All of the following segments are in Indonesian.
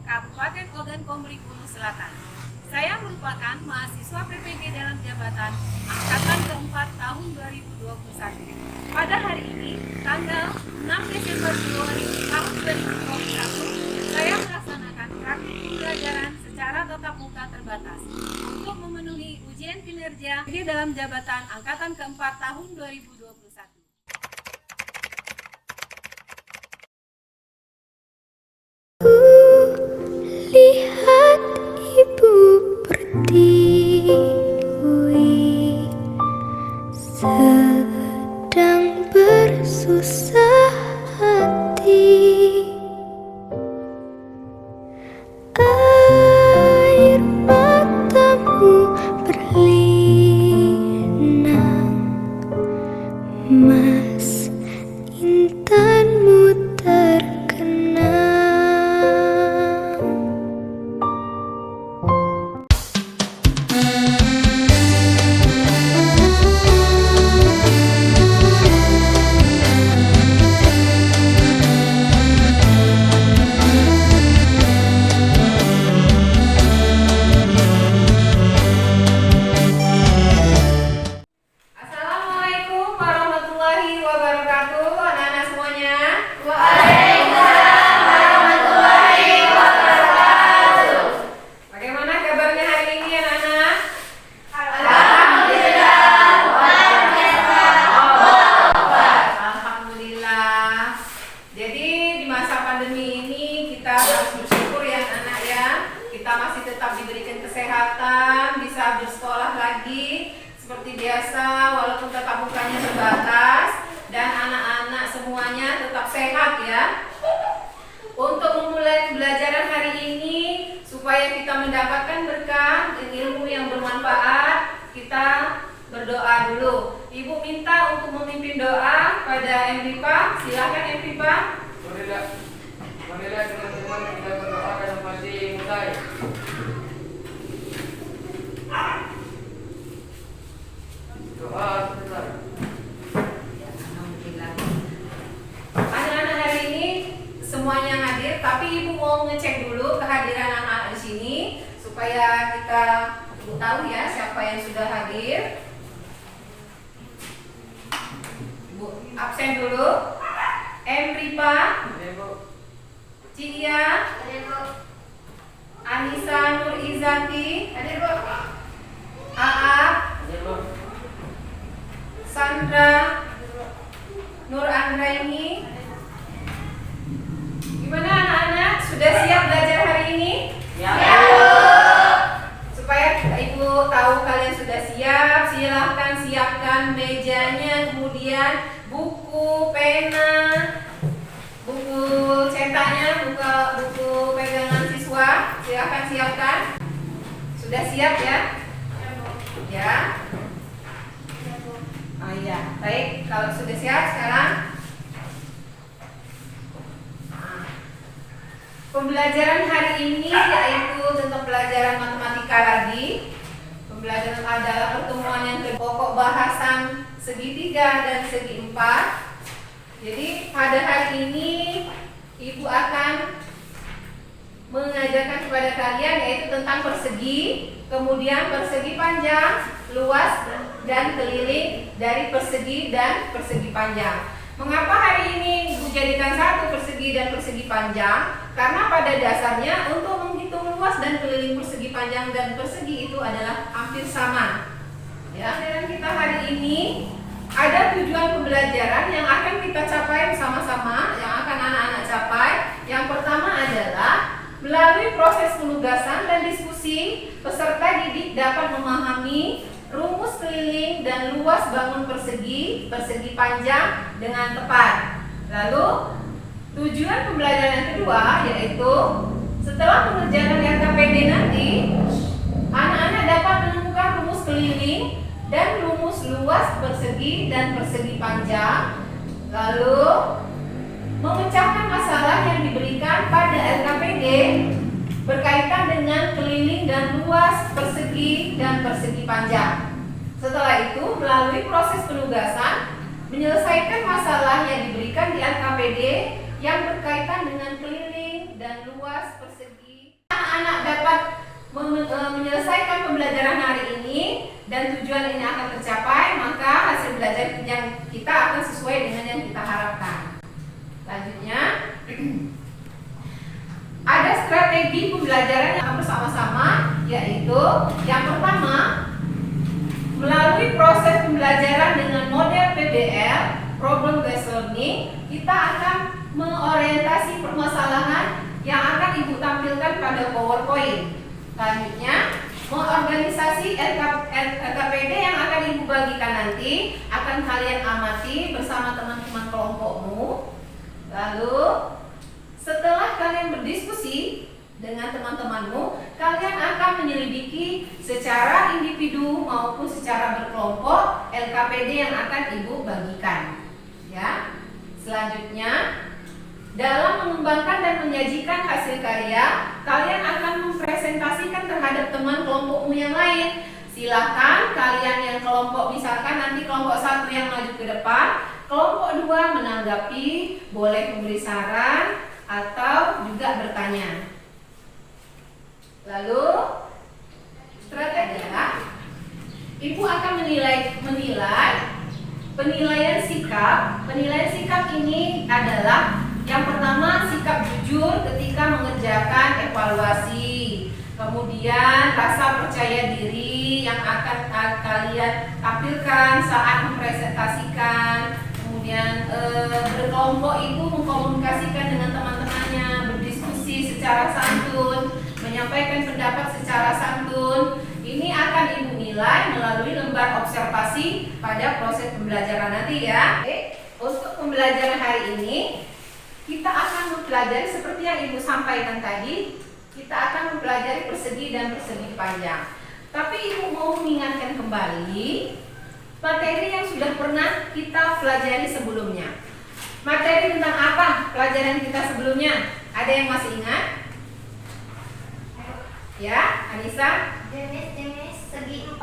Kabupaten Ogan Komering Ulu Selatan. Saya merupakan mahasiswa PPG dalam jabatan Angkatan keempat tahun 2021. Pada hari ini, tanggal 6 Desember tahun 2021, saya melaksanakan praktik pembelajaran secara tatap muka terbatas untuk memenuhi ujian kinerja dalam jabatan Angkatan keempat tahun 2021. Lihat ibu pertiwi sedang bersusah hati. Air matamu berlinang, mas intanmu terkenang. Assalamualaikum warahmatullahi wabarakatuh, anak-anak semuanya. Bagaimana kabarnya hari ini, anak-anak? Alhamdulillah. Jadi di masa pandemi ini kita harus bersyukur ya, anak-anak ya. Kita masih tetap diberikan kesehatan, bisa bersekolah lagi seperti biasa walaupun tatap mukanya terbatas, dan anak-anak semuanya tetap sehat ya. Untuk memulai pembelajaran hari ini supaya kita mendapatkan berkah dan ilmu yang bermanfaat, kita berdoa dulu. Ibu minta untuk memimpin doa pada MRIPA. Silakan MRIPA. Marilah teman-teman kita berdoa dan masih mulai. Doa sebentar. Alhamdulillah. Anak-anak hari ini semuanya hadir, tapi ibu mau ngecek dulu kehadiran anak-anak di sini supaya kita tahu ya siapa yang sudah hadir. Ibu absen dulu. Ripa, Cia, Anissa Nur Izati, Aa, Sandra, Nur Anggraini. Gimana anak-anak? Sudah siap belajar hari ini? Ya. Supaya ibu tahu kalian sudah siap, silahkan siapkan mejanya, kemudian buku, pena, buku cetaknya, buku pegangan siswa, silahkan siapkan. Sudah siap ya? Ya. Oh iya, baik. Kalau sudah siap sekarang pembelajaran hari ini yaitu tentang pelajaran matematika lagi. Pembelajaran adalah pertemuan yang kedua, pokok bahasan segitiga dan segi empat. Jadi pada hari ini ibu akan mengajarkan kepada kalian yaitu tentang persegi, kemudian persegi panjang, luas, dan keliling dari persegi dan persegi panjang. Mengapa hari ini ibu jadikan satu persegi dan persegi panjang? Karena pada dasarnya untuk menghitung luas dan keliling persegi panjang dan persegi itu adalah hampir sama. Ya, dan kita hari ini ada tujuan pembelajaran yang akan kita capai bersama-sama, yang akan anak-anak capai. Yang pertama adalah melalui proses penugasan dan diskusi, peserta didik dapat memahami rumus keliling dan luas bangun persegi, persegi panjang dengan tepat. Lalu tujuan pembelajaran yang kedua yaitu setelah pengerjaan RKPD nanti, anak-anak dapat menemukan rumus keliling dan rumus luas persegi dan persegi panjang, lalu memecahkan masalah yang diberikan pada RKPD berkaitan dengan keliling dan luas persegi dan persegi panjang. Setelah itu, melalui proses penugasan, menyelesaikan masalah yang diberikan di RKPD yang berkaitan dengan keliling dan luas persegi pembelajaran hari ini dan tujuan ini akan tercapai, maka hasil belajar yang kita akan sesuai dengan yang kita harapkan. Selanjutnya, ada strategi pembelajaran yang bersama-sama, yaitu yang pertama, melalui proses pembelajaran dengan model PBL, Problem Based Learning, kita akan mengorientasi permasalahan yang akan Ibu tampilkan pada PowerPoint. Selanjutnya, mengorganisasi LKPD yang akan Ibu bagikan nanti akan kalian amati bersama teman-teman kelompokmu. Lalu, setelah kalian berdiskusi dengan teman-temanmu, kalian akan menyelidiki secara individu maupun secara berkelompok LKPD yang akan Ibu bagikan. Ya. Selanjutnya, dalam mengembangkan dan menyajikan hasil karya, kalian akan mempresentasikan terhadap teman kelompokmu yang lain. Silakan kalian yang kelompok, misalkan nanti kelompok 1 yang maju ke depan, kelompok 2 menanggapi, boleh memberi saran atau juga bertanya. Lalu strategi, Ibu akan menilai penilaian sikap. Penilaian sikap ini adalah yang pertama, sikap jujur ketika mengerjakan evaluasi. Kemudian rasa percaya diri yang akan kalian tampilkan saat mempresentasikan. Kemudian berkelompok itu mengkomunikasikan dengan teman-temannya, berdiskusi secara santun, menyampaikan pendapat secara santun. Ini akan Ibu nilai melalui lembar observasi pada proses pembelajaran nanti ya. Oke. Untuk pembelajaran hari ini, kita akan mempelajari seperti yang Ibu sampaikan tadi, kita akan mempelajari persegi dan persegi panjang. Tapi Ibu mau mengingatkan kembali materi yang sudah pernah kita pelajari sebelumnya. Materi tentang apa pelajaran kita sebelumnya? Ada yang masih ingat? Ya, Anissa? Jenis-jenis segi 4.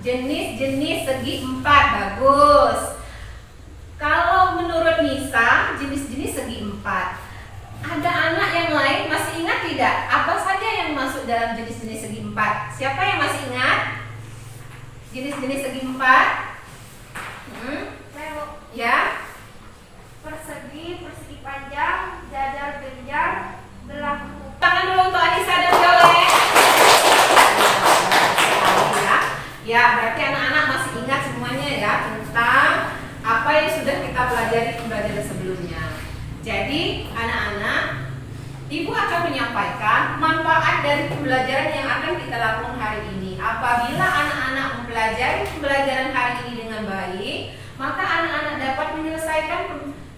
Jenis-jenis segi 4, bagus. Kalau menurut Nisa, jenis-jenis segi 4. Ada anak yang lain masih ingat tidak? Apa saja yang masuk dalam jenis-jenis segi 4? Siapa yang masih ingat? Jenis-jenis segi 4? Ya? Persegi, persegi panjang, jajar genjar, belah buku. Tangan dulu untuk Anissa dan Jolek. Ya, berarti anak-anak masih ingat semuanya ya tentang apa yang sudah kita pelajari pembelajaran sebelumnya. Jadi, anak-anak, Ibu akan menyampaikan manfaat dari pembelajaran yang akan kita lakukan hari ini. Apabila anak-anak mempelajari pembelajaran hari ini dengan baik, maka anak-anak dapat menyelesaikan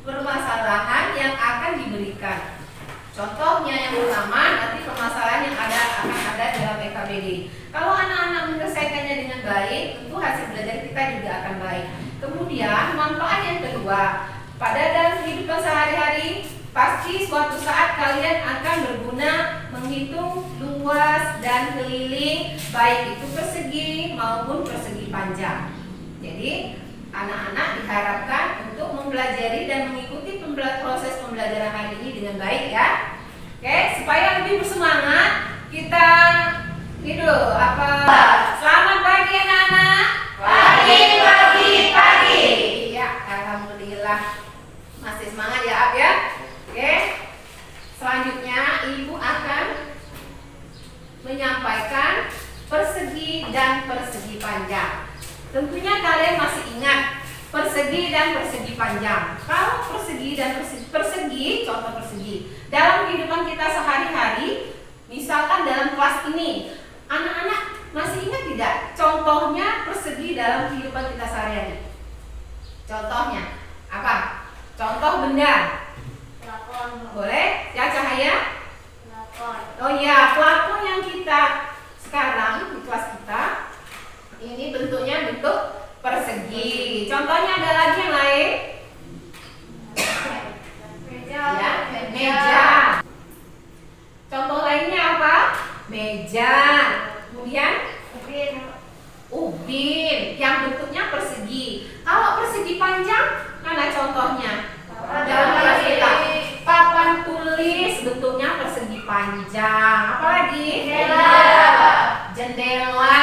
permasalahan yang akan diberikan. Contohnya yang pertama, nanti permasalahan yang akan ada dalam EKBD. Kalau anak-anak menyelesaikannya dengan baik, tentu hasil belajar kita juga akan baik. Kemudian manfaat yang kedua, pada dalam kehidupan sehari-hari, pasti suatu saat kalian akan berguna menghitung luas dan keliling, baik itu persegi maupun persegi panjang. Jadi anak-anak diharapkan untuk mempelajari dan mengikuti proses pembelajaran hari ini dengan baik ya. Oke, supaya lebih bersemangat, kita ini dulu selamat pagi anak-anak. Pagi. Ya, alhamdulillah masih semangat ya Ab ya. Oke. Selanjutnya Ibu akan menyampaikan persegi dan persegi panjang. Tentunya kalian masih ingat persegi dan persegi panjang. Kalau persegi dan persegi, contoh persegi dalam kehidupan kita sehari-hari, misalkan dalam kelas ini, anak-anak masih ingat tidak contohnya persegi dalam kehidupan kita sehari-hari? Contohnya apa? Contoh benda. Plafon. Boleh? Ya, Cahaya? Plafon. Oh iya, plafon yang kita sekarang di kelas kita ini bentuknya bentuk persegi. Contohnya ada lagi yang lain? Meja. Ya, meja. Contoh lainnya apa? Meja. Kemudian ubin yang bentuknya persegi. Kalau persegi panjang, mana contohnya? Dalam kelas kita. Papan tulis bentuknya persegi panjang. Apalagi? Jendela. Jendela.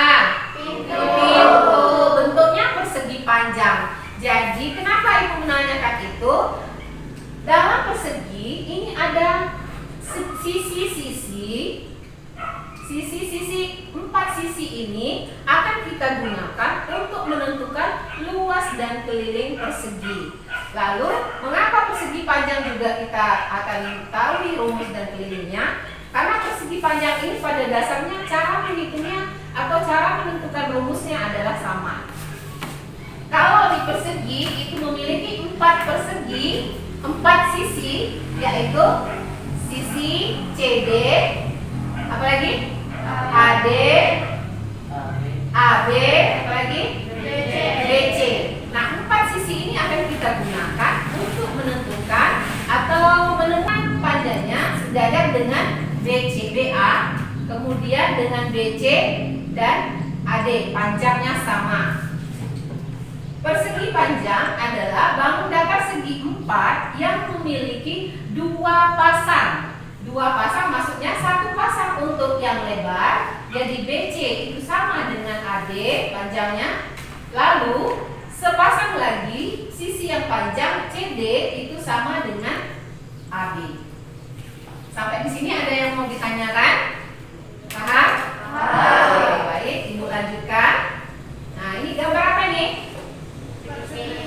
yaitu dalam persegi ini ada sisi-sisi. Sisi-sisi, 4 sisi ini akan kita gunakan untuk menentukan luas dan keliling persegi. Lalu, mengapa persegi panjang juga kita akan tahu rumus dan kelilingnya? Karena persegi panjang ini pada dasarnya cara menghitungnya atau cara menentukan rumusnya adalah sama. Kalau di persegi itu memiliki 4 persegi, 4 sisi, yaitu sisi CD, apalagi? AD, AB, apalagi? BC. Nah, 4 sisi ini akan kita gunakan untuk menentukan atau menentukan panjangnya sejajar dengan BC, BA, kemudian dengan BC dan AD, panjangnya sama. Persegi panjang adalah bangun datar segi 4 yang memiliki 2 pasang. 2 pasang maksudnya 1 pasang untuk yang lebar, jadi BC itu sama dengan AD panjangnya. Lalu sepasang lagi sisi yang panjang CD itu sama dengan AB. Sampai di sini ada yang mau ditanyakan? Paham? Oke, baik, Ibu lanjutkan. Nah, ini gambar apa nih?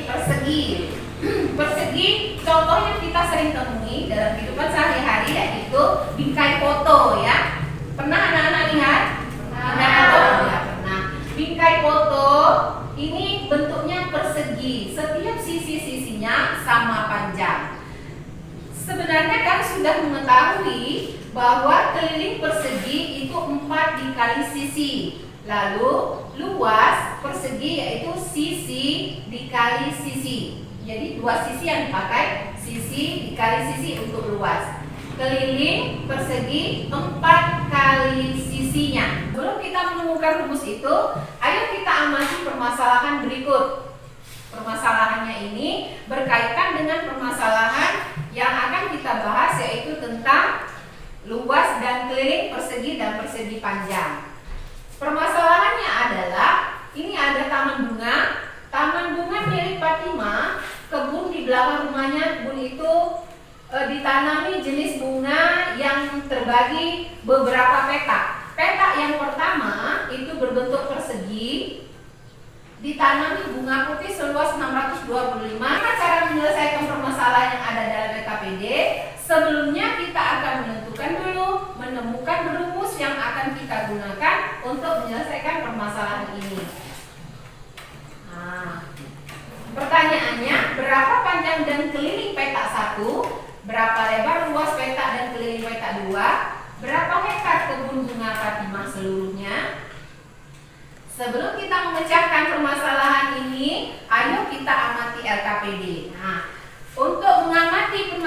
Persegi. Persegi contoh yang kita sering temui dalam kehidupan sehari-hari yaitu bingkai foto ya. Pernah anak-anak lihat? Bingkai foto? Ya, pernah. Bingkai foto ini bentuknya persegi. Setiap sisi-sisinya sama panjang. Sebenarnya kan sudah mengetahui bahwa keliling persegi itu 4 dikali sisi. Lalu luas persegi yaitu sisi dikali sisi. Jadi 2 sisi yang dipakai, sisi dikali sisi untuk luas. Keliling persegi 4 kali sisinya. Sebelum kita menemukan rumus itu, ayo kita amati permasalahan berikut. Permasalahannya ini berkaitan dengan permasalahan yang akan kita bahas, yaitu tentang luas dan keliling persegi dan persegi panjang. Permasalahannya adalah ini ada taman bunga. Taman bunga milik Fatima, kebun di belakang rumahnya. Kebun itu ditanami jenis bunga yang terbagi beberapa petak. Petak yang pertama itu berbentuk persegi, ditanami bunga putih seluas 625. Cara menyelesaikan permasalahan yang ada dalam LKPD, sebelumnya kita akan menemukan rumus yang akan kita gunakan untuk menyelesaikan permasalahan ini. Nah, pertanyaannya, berapa panjang dan keliling petak 1? Berapa lebar luas petak dan keliling petak 2? Berapa hektar kebun bunga Fatimah seluruhnya? Sebelum kita memecahkan permasalahan ini, ayo kita amati LKPD. Nah, untuk mengamati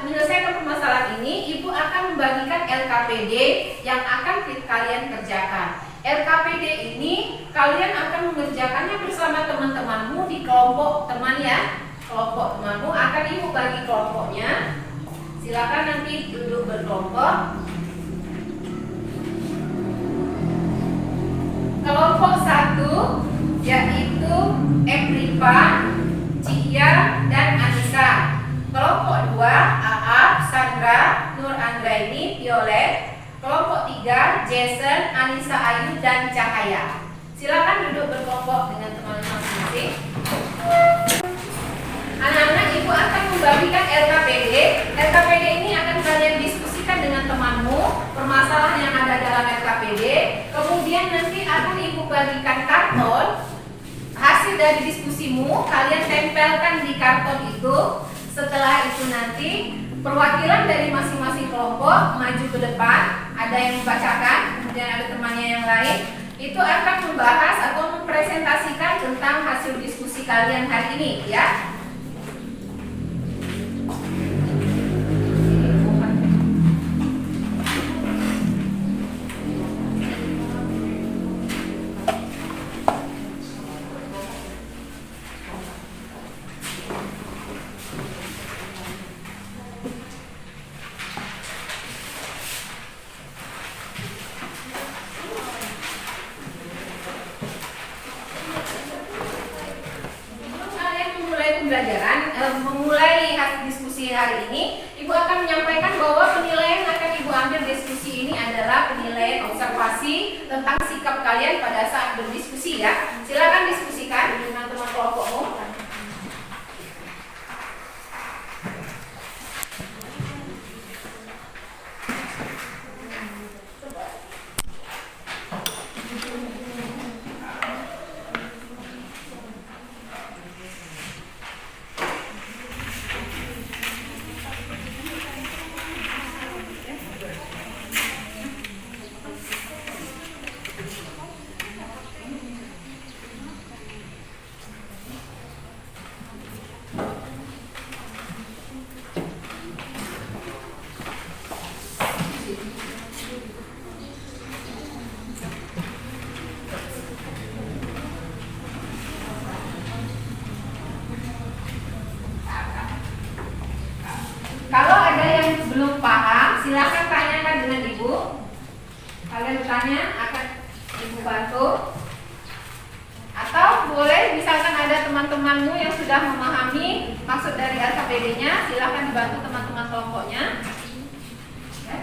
menyelesaikan permasalahan ini, Ibu akan membagikan LKPD yang akan kalian kerjakan. LKPD ini kalian akan mengerjakannya bersama teman-temanmu di kelompok teman ya. Kelompok temanmu akan Ibu bagi kelompoknya. Silakan nanti duduk berkelompok. Kelompok 1 yaitu Epripa, Cia, dan Anissa. Kelompok 2 Aap, Sandra, Nur Anggraini, Violet. Kelompok 3 Jason, Anissa Ayu, dan Cahaya. Silakan duduk berkelompok dengan teman-teman masing-masing. Anak-anak, Ibu akan membagikan LKPD. LKPD ini akan kalian diskusikan dengan temanmu, permasalahan yang ada dalam LKPD. Kemudian nanti akan Ibu bagikan karton. Hasil dari diskusimu kalian tempelkan di karton itu. Setelah itu nanti perwakilan dari masing-masing kelompok maju ke depan. Ada yang membacakan, kemudian ada temannya yang lain. Itu akan membahas atau mempresentasikan tentang hasil diskusi kalian hari ini ya. hari ini, Ibu akan menyampaikan bahwa penilaian yang akan Ibu ambil diskusi ini adalah penilaian observasi tentang sikap kalian pada saat berdiskusi ya. Silakan diskusikan dengan teman kelompokmu. Kalau ada yang belum paham, silakan tanyakan dengan Ibu. Kalian bertanya, akan Ibu bantu. Atau boleh, misalkan ada teman-temanmu yang sudah memahami maksud dari RKPD-nya, silakan dibantu teman-teman kelompoknya. Ya.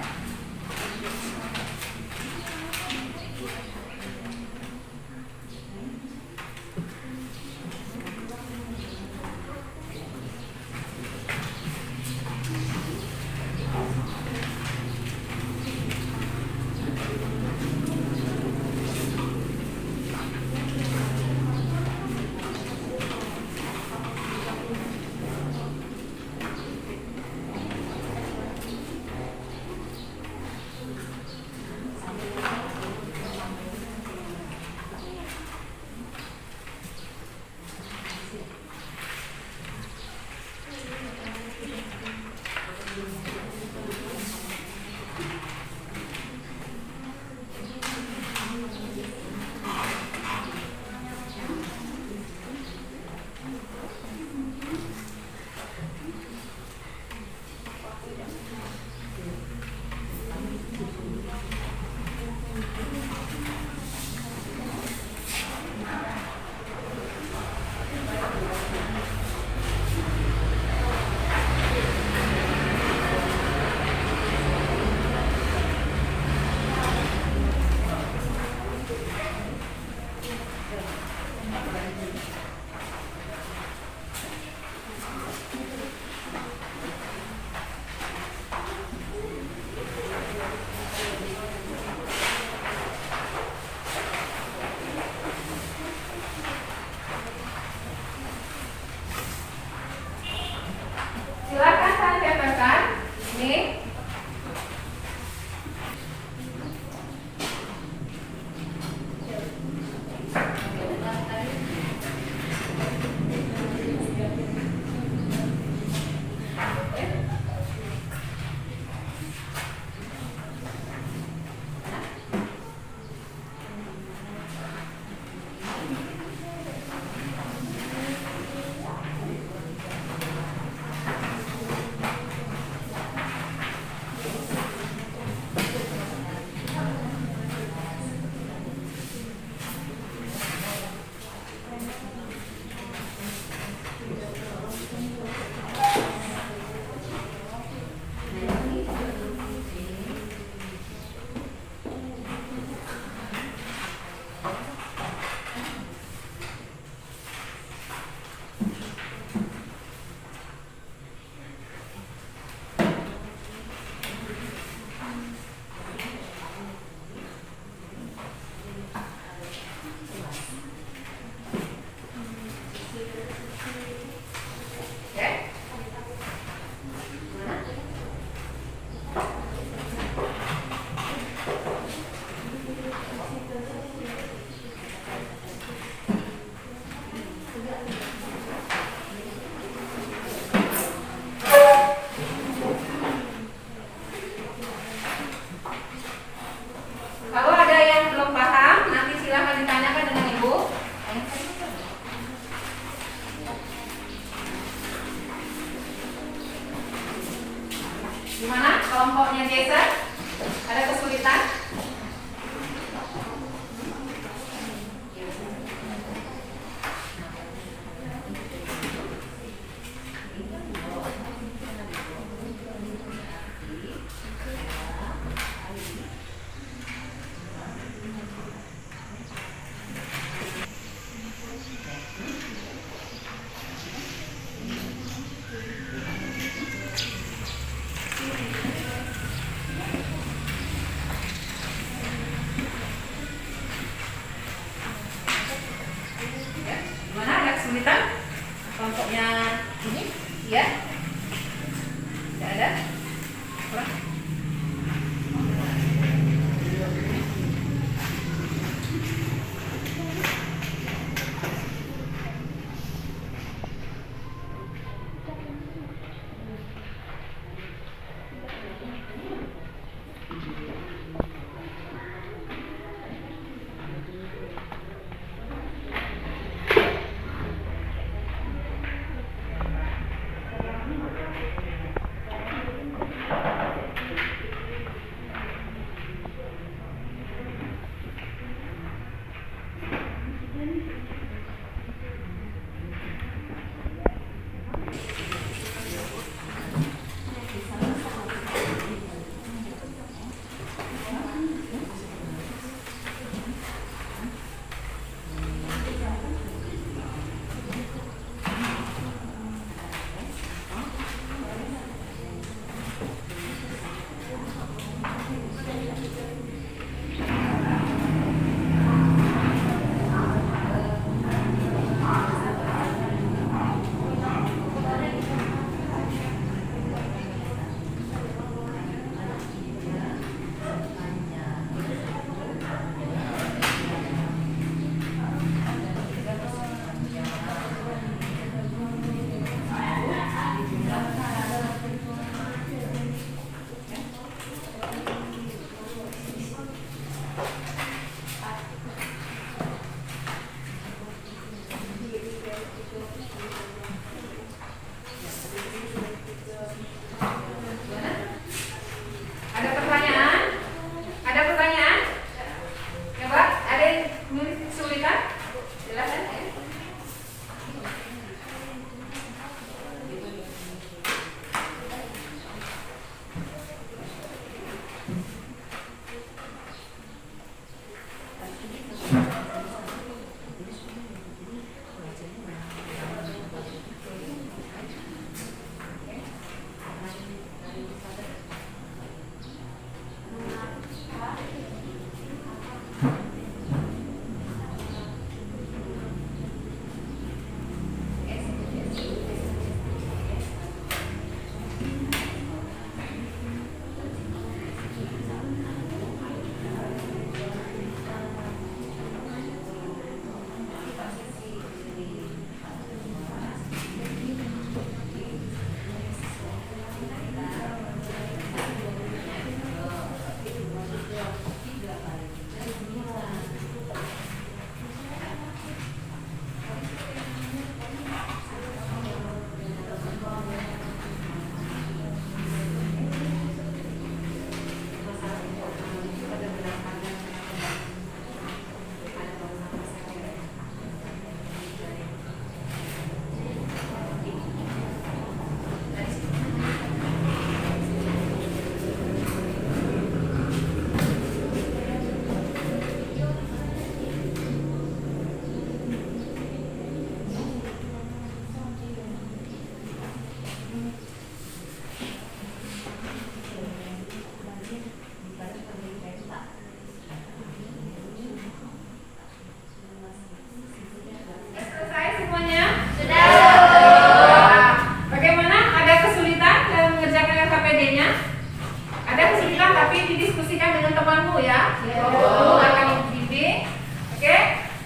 dulu ya. Di kelompok dulu akan Ibu bimbing. Oke.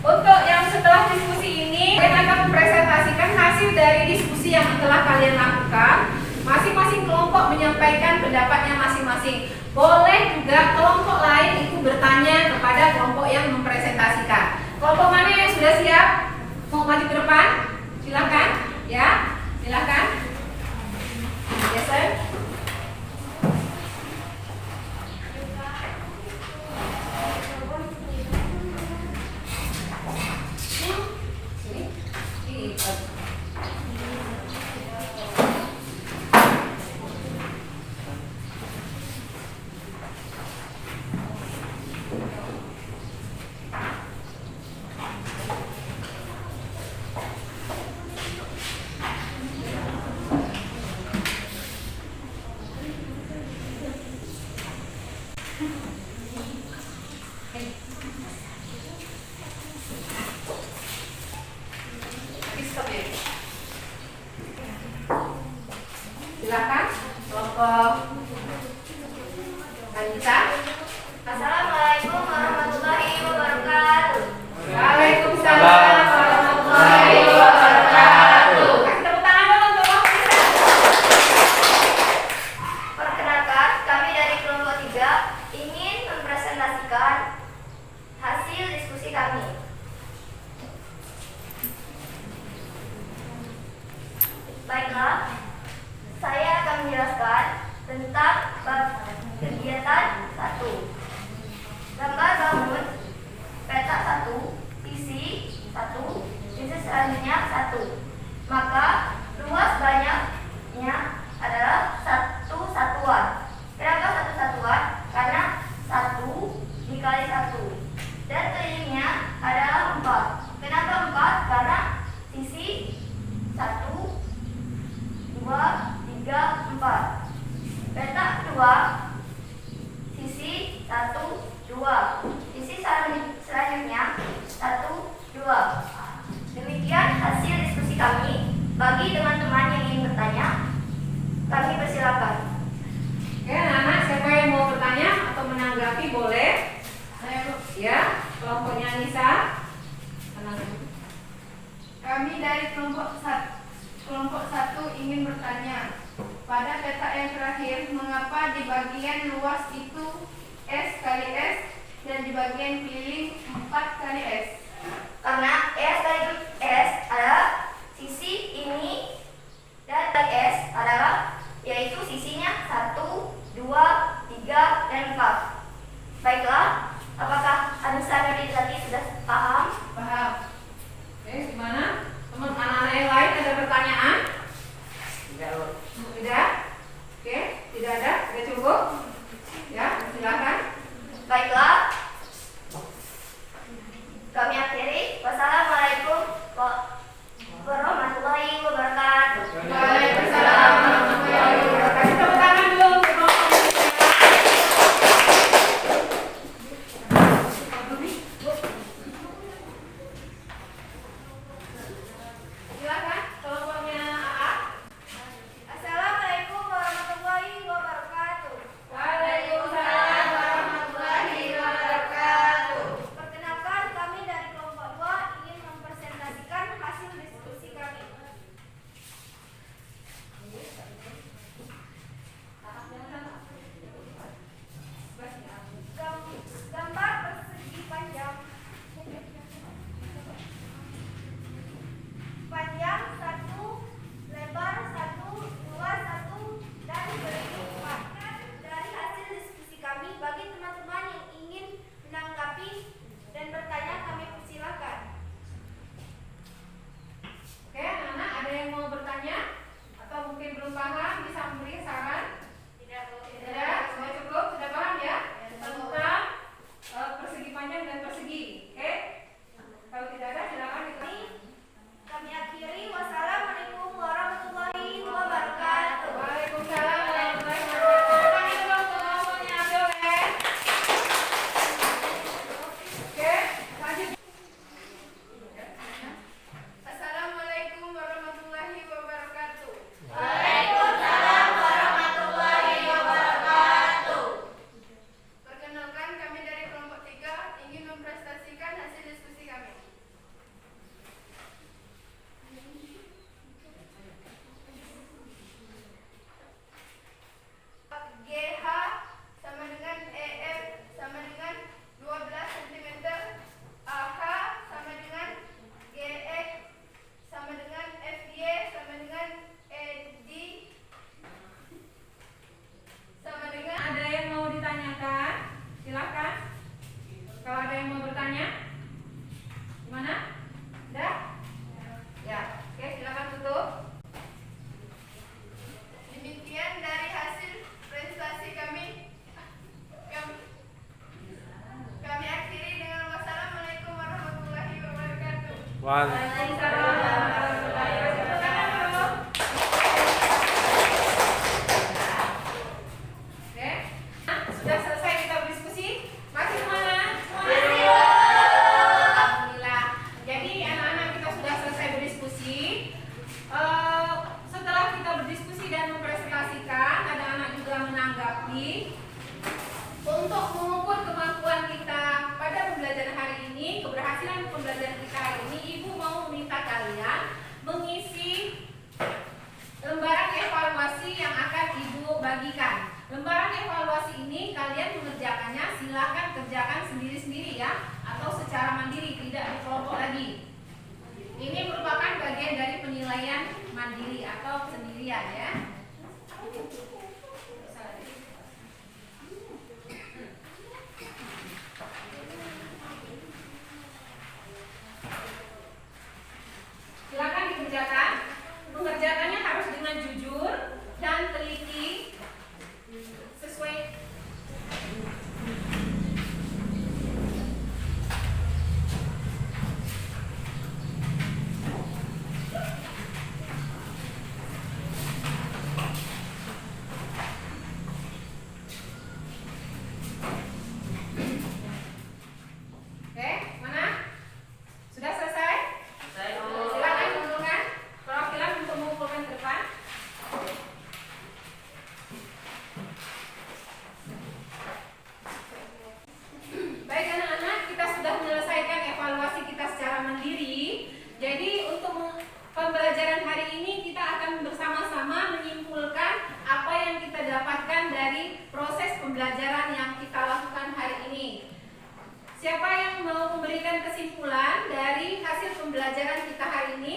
Untuk yang setelah diskusi ini, kalian akan mempresentasikan hasil dari diskusi yang telah kalian lakukan. Masing-masing kelompok menyampaikan pendapatnya masing-masing. Boleh juga kelompok lain itu bertanya kepada kelompok yang mempresentasikan. Kelompok mana yang sudah siap? Mau maju ke depan? Silakan, ya. Silakan. Yes, sir. Silakan kelompok Anissa. Assalamualaikum warahmatullahi wabarakatuh. Waalaikumsalam warahmatullahi wabarakatuh. Kasih tepuk tangan dulu untuk kelompok Anissa. Perkenalkan, kami dari kelompok 3 ingin mempresentasikan hasil diskusi kami. Baiklah, saya akan menjelaskan tentang bab kegiatan 1. Gambar bangun, peta 1, sisi 1, sisi selanjutnya 1. Maka luas banyaknya adalah satu satuan. Kenapa satu satuan? Karena 1 dikali 1. Dan kelilingnya adalah 4. Kenapa 4? Karena sisi 1, 2, 3, 4. Peta 2, sisi 1, 2. Sisi selanjutnya 1, 2. Demikian hasil diskusi kami. Bagi teman-teman yang ingin bertanya, kami persilakan. Oke, anak-anak, siapa yang mau bertanya atau menanggapi boleh. Ya, kelompoknya Anissa. Kami dari kelompok 1 ingin bertanya, pada peta yang terakhir, mengapa di bagian luas itu S kali S dan di bagian keliling 4 kali S? Karena S kali S adalah sisi ini dan kali S adalah yaitu sisinya 1, 2, 3, dan 4. Baiklah, apakah Anissa dari tadi sudah paham? Paham? Oke, gimana? Teman anak-anak yang lain ada pertanyaan? Tidak? Oke, tidak ada? Sudah cukup? Ya, silakan. Baiklah, kami Waalaikumsalam warahmatullahi wabarakatuh. Oke, sudah selesai kita berdiskusi. Masih semuanya? Alhamdulillah. Jadi anak-anak kita sudah selesai berdiskusi. Setelah kita berdiskusi dan mempresentasikan, ada anak juga menanggapi. Untuk mengukur kemampuan kita pada pembelajaran hari ini, keberhasilan pembelajaran kita hari ini, Ibu mau meminta kalian mengisi lembaran evaluasi yang akan Ibu bagikan. Lembaran evaluasi ini kalian mengerjakannya silakan kerjakan sendiri-sendiri ya, atau secara mandiri, tidak di kelompok lagi. Ini merupakan bagian dari penilaian mandiri atau sendirian ya. Silakan dikerjakan. Mengerjakannya harus dengan jujur dan teliti sesuai. Oke, mana? Sudah selesai? Silakan kumpulkan perwakilan untuk mengumpulkan ke depan. Baik anak-anak, kita sudah menyelesaikan evaluasi kita secara mandiri. Jadi untuk pembelajaran hari ini kita akan bersama-sama menyimpulkan apa yang kita dapatkan dari proses pembelajaran yang kita lakukan hari ini. Siapa yang mau memberikan kesimpulan dari hasil pembelajaran kita hari ini?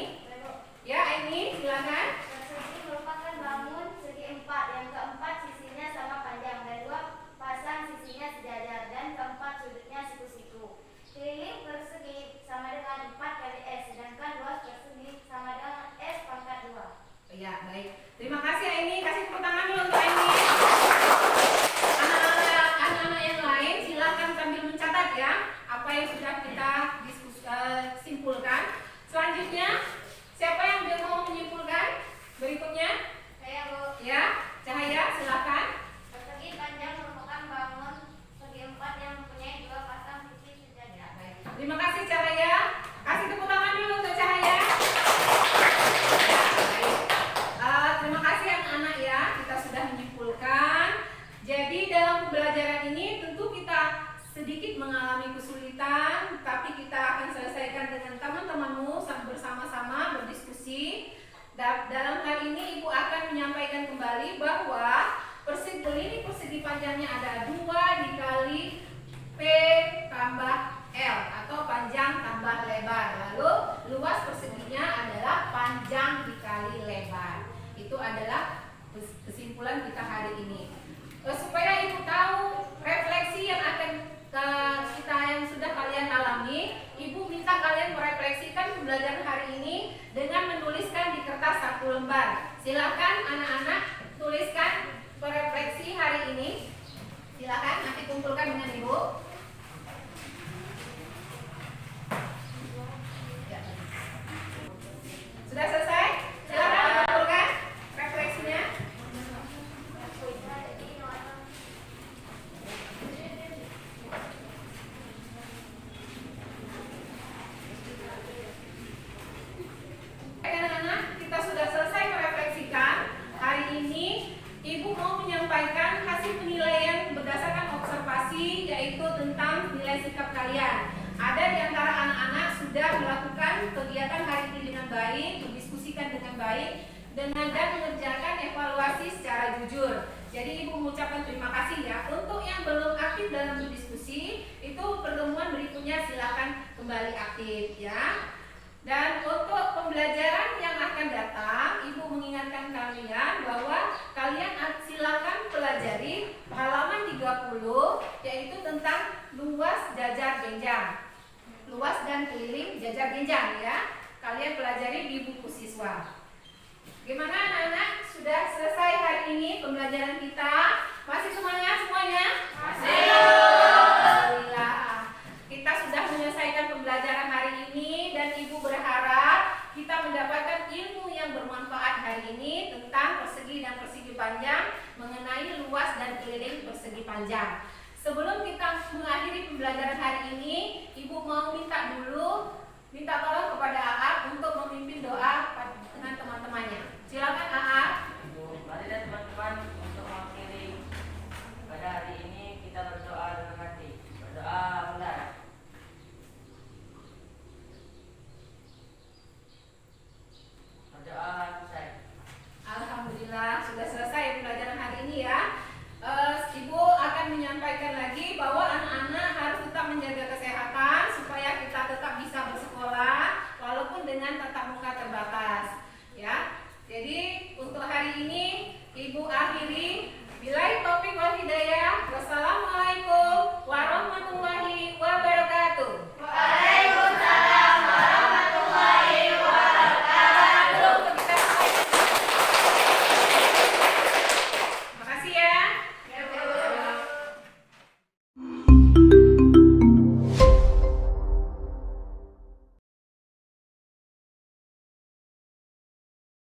Ya, Aini, silakan. Persegi merupakan bangun segi 4, yang keempat sisinya sama panjang dan 2 pasang sisinya sejajar dan keempat sudutnya siku-siku. Keliling persegi sama dengan 4 kali S, sedangkan luas persegi sama dengan S pangkat 2. Ya, baik. Terima kasih Aini. Kasih tepuk tangan dulu untuk Aini. Anak-anak yang lain silakan sambil mencatat ya apa yang sudah kita simpulkan. Selanjutnya, siapa yang mau menyimpulkan berikutnya? Saya Bu. Ya, Cahaya, silakan. Persegi panjang merupakan bangun segi 4 yang mempunyai 2 pasang sisi sejajar. Baik. Terima kasih Cahaya. Kasih tepuk tangan dulu untuk Cahaya. Baik. Terima kasih anak-anak ya. Kita sudah menyimpulkan. Jadi dalam pembelajaran ini tentu kita sedikit mengalami kesulitan, tapi kita akan selesaikan dengan teman-temanmu bersama-sama berdiskusi. Dalam hal ini Ibu akan menyampaikan kembali bahwa persegi panjangnya ada 2 dikali P tambah L atau panjang tambah lebar. Lalu luas perseginya adalah panjang dikali lebar. Itu adalah kesimpulan kita hari ini. Supaya Ibu tahu refleksi yang akan kita yang sudah kalian alami, Ibu minta kalian merefleksikan pembelajaran hari ini dengan menuliskan di kertas 1 lembar. Silakan anak-anak tuliskan refleksi hari ini. Silakan nanti kumpulkan dengan Ibu. Sudah selesai? Silakan kumpulkan refleksinya. Anak-anak, kita sudah selesai merefleksikan. Hari ini Ibu mau menyampaikan hasil penilaian berdasarkan observasi, yaitu tentang nilai sikap kalian. Ada di antara anak-anak sudah melakukan kegiatan hari ini dengan baik, mendiskusikan dengan baik, dan mengerjakan evaluasi secara jujur. Jadi Ibu mengucapkan terima kasih ya. Untuk yang belum aktif dalam berdiskusi, itu pertemuan berikutnya silakan kembali aktif ya. Dan untuk pembelajaran yang akan datang, Ibu mengingatkan kalian bahwa kalian silakan pelajari halaman 30, yaitu tentang luas jajar genjang. Luas dan keliling jajar genjang ya. Kalian pelajari di buku siswa. Gimana anak-anak? Sudah selesai hari ini pembelajaran kita? Masih semuanya? Masih. Alhamdulillah. Kita sudah menyelesaikan pembelajaran hari ini dan Ibu berharap di pembelajaran hari ini Ibu mau minta tolong kepada Aap untuk memimpin doa dengan teman-temannya. Silakan Aap. Mari dan teman-teman untuk mengakhiri pada hari